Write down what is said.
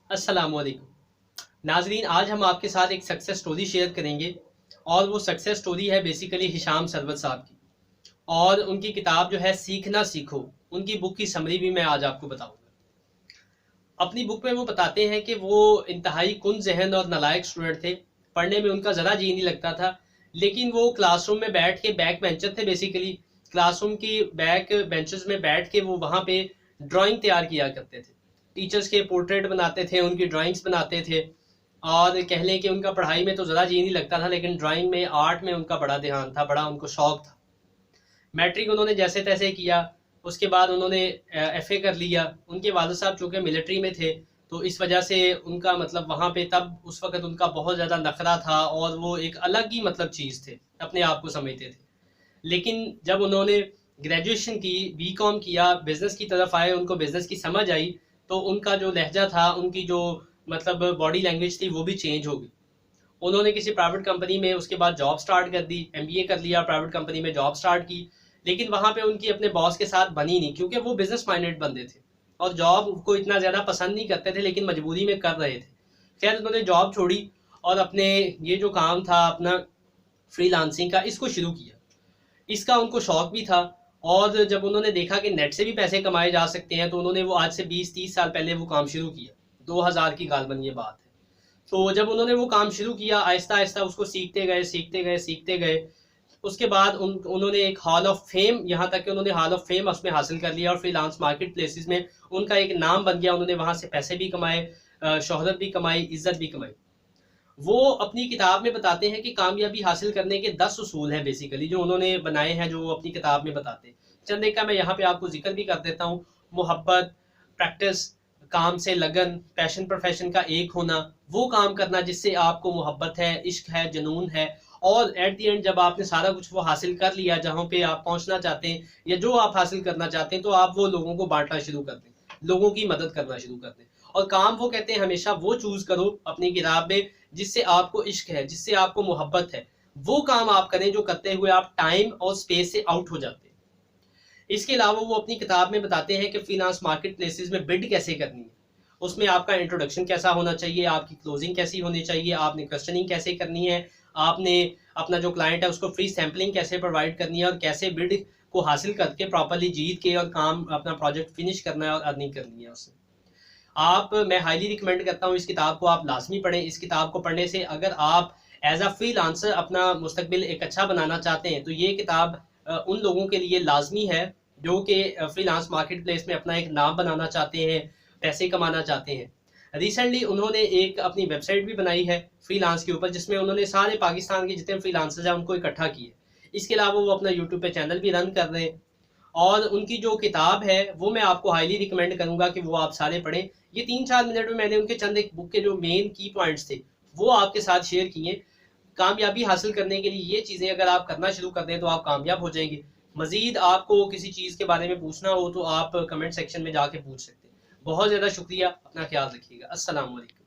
अस्सलामुअलैकुम नाजरीन, आज हम आपके साथ एक सक्सेस स्टोरी शेयर करेंगे और वो सक्सेस स्टोरी है बेसिकली हिशाम सरवत साहब की। और उनकी किताब जो है सीखना सीखो, उनकी बुक की समरी भी मैं आज आपको बताऊंगा। अपनी बुक में वो बताते हैं कि वो इंतहाई कुन जहन और नालायक स्टूडेंट थे। पढ़ने में उनका ज़रा जी नहीं लगता था, लेकिन वो क्लासरूम में बैठ के बैक बेंचर थे। बेसिकली क्लासरूम की बैक बेंचेस में बैठ के वो वहाँ पे ड्राइंग तैयार किया करते थे। टीचर्स के पोर्ट्रेट बनाते थे, उनकी ड्राइंग्स बनाते थे। और कह लें कि उनका पढ़ाई में तो ज़रा जी नहीं लगता था, लेकिन ड्राइंग में, आर्ट में उनका बड़ा ध्यान था, बड़ा उनको शौक था। मैट्रिक उन्होंने जैसे तैसे किया, उसके बाद उन्होंने एफए कर लिया। उनके वालिद साहब चूँकि मिलिट्री में थे, तो इस वजह से उनका मतलब वहाँ पे तब उस वक्त उनका बहुत ज़्यादा नखरा था और वो एक अलग ही मतलब चीज़ थे, अपने आप को समझते थे। लेकिन जब उन्होंने ग्रेजुएशन की, बीकॉम किया, बिजनेस की तरफ आए, उनको बिजनेस की समझ आई, तो उनका जो लहजा था, उनकी जो मतलब बॉडी लैंग्वेज थी, वो भी चेंज हो गई। उन्होंने किसी प्राइवेट कंपनी में उसके बाद जॉब स्टार्ट कर दी, एमबीए कर लिया, प्राइवेट कंपनी में जॉब स्टार्ट की। लेकिन वहां पे उनकी अपने बॉस के साथ बनी नहीं, क्योंकि वो बिजनेस माइंडेड बंदे थे और जॉब को इतना ज़्यादा पसंद नहीं करते थे, लेकिन मजबूरी में कर रहे थे। खैर, उन्होंने जॉब छोड़ी और अपने ये जो काम था अपना फ्रीलांसिंग का, इसको शुरू किया। इसका उनको शौक भी था। और जब उन्होंने देखा कि नेट से भी पैसे कमाए जा सकते हैं, तो उन्होंने वो आज से 20-30 साल पहले वो काम शुरू किया। 2000 की गालबन ये बात है। तो जब उन्होंने वो काम शुरू किया, आहिस्ता आहिस्ता उसको सीखते गए, सीखते गए, सीखते गए। उसके बाद उन्होंने एक हॉल ऑफ फेम, यहाँ तक कि उन्होंने हॉल ऑफ फेम उसमें हासिल कर लिया और फ्रीलांस मार्केट प्लेसेस में उनका एक नाम बन गया। उन्होंने वहाँ से पैसे भी कमाए, शोहरत भी कमाई, इज्जत भी कमाई। वो अपनी किताब में बताते हैं कि कामयाबी हासिल करने के 10 उसूल हैं बेसिकली, जो उन्होंने बनाए हैं, जो वो अपनी किताब में बताते हैं। चंद एक का मैं यहाँ पे आपको जिक्र भी कर देता हूँ। मोहब्बत, प्रैक्टिस, काम से लगन, पैशन प्रोफेशन का एक होना, वो काम करना जिससे आपको मोहब्बत है, इश्क है, जुनून है। और एट दी एंड जब आपने सारा कुछ वो हासिल कर लिया, जहाँ पे आप पहुंचना चाहते हैं या जो आप हासिल करना चाहते हैं, तो आप वो लोगों को बांटना शुरू कर दें, लोगों की मदद करना शुरू कर दें। और काम वो कहते हैं हमेशा वो चूज करो अपनी किताब में जिससे आपको इश्क है, जिससे आपको मोहब्बत है। वो काम आप करें जो करते हुए आप टाइम और स्पेस से आउट हो जाते हैं। इसके अलावा वो अपनी किताब में बताते हैं कि फ्रीलांस मार्केट प्लेसेस में बिड कैसे करनी है। उसमें आपका इंट्रोडक्शन कैसा होना चाहिए, आपकी क्लोजिंग कैसी होनी चाहिए, आपने क्वेश्चनिंग कैसे करनी है, आपने अपना जो क्लाइंट है उसको फ्री सैम्पलिंग कैसे प्रोवाइड करनी है, और कैसे बिड को हासिल करके प्रॉपरली जीत के और काम अपना प्रोजेक्ट फिनिश करना है और अर्निंग करनी है उससे। मैं हाईली रिकमेंड करता हूँ, इस किताब को आप लाजमी पढ़ें। इस किताब को पढ़ने से अगर आप एज अ फ्रीलांसर अपना मुस्तकबिल एक अच्छा बनाना चाहते हैं, तो ये किताब उन लोगों के लिए लाजमी है जो कि फ्रीलांस मार्केट प्लेस में अपना एक नाम बनाना चाहते हैं, पैसे कमाना चाहते हैं। रिसेंटली उन्होंने एक अपनी वेबसाइट भी बनाई है फ्रीलांस के ऊपर, जिसमें उन्होंने सारे पाकिस्तान के जितने फ्रीलांसर्स हैं उनको इकट्ठा किए। इसके अलावा वो अपना यूट्यूब पे चैनल भी रन कर रहे हैं। और उनकी जो किताब है वो मैं आपको हाईली रिकमेंड करूंगा कि वो आप सारे पढ़ें। ये 3-4 मिनट में मैंने उनके चंद एक बुक के जो मेन की पॉइंट्स थे वो आपके साथ शेयर किए। कामयाबी हासिल करने के लिए ये चीज़ें अगर आप करना शुरू कर दें तो आप कामयाब हो जाएंगे। मजीद आपको किसी चीज़ के बारे में पूछना हो तो आप कमेंट सेक्शन में जाके पूछ सकते हैं। बहुत ज़्यादा शुक्रिया, अपना ख्याल रखिएगा। अस्सलाम वालेकुम।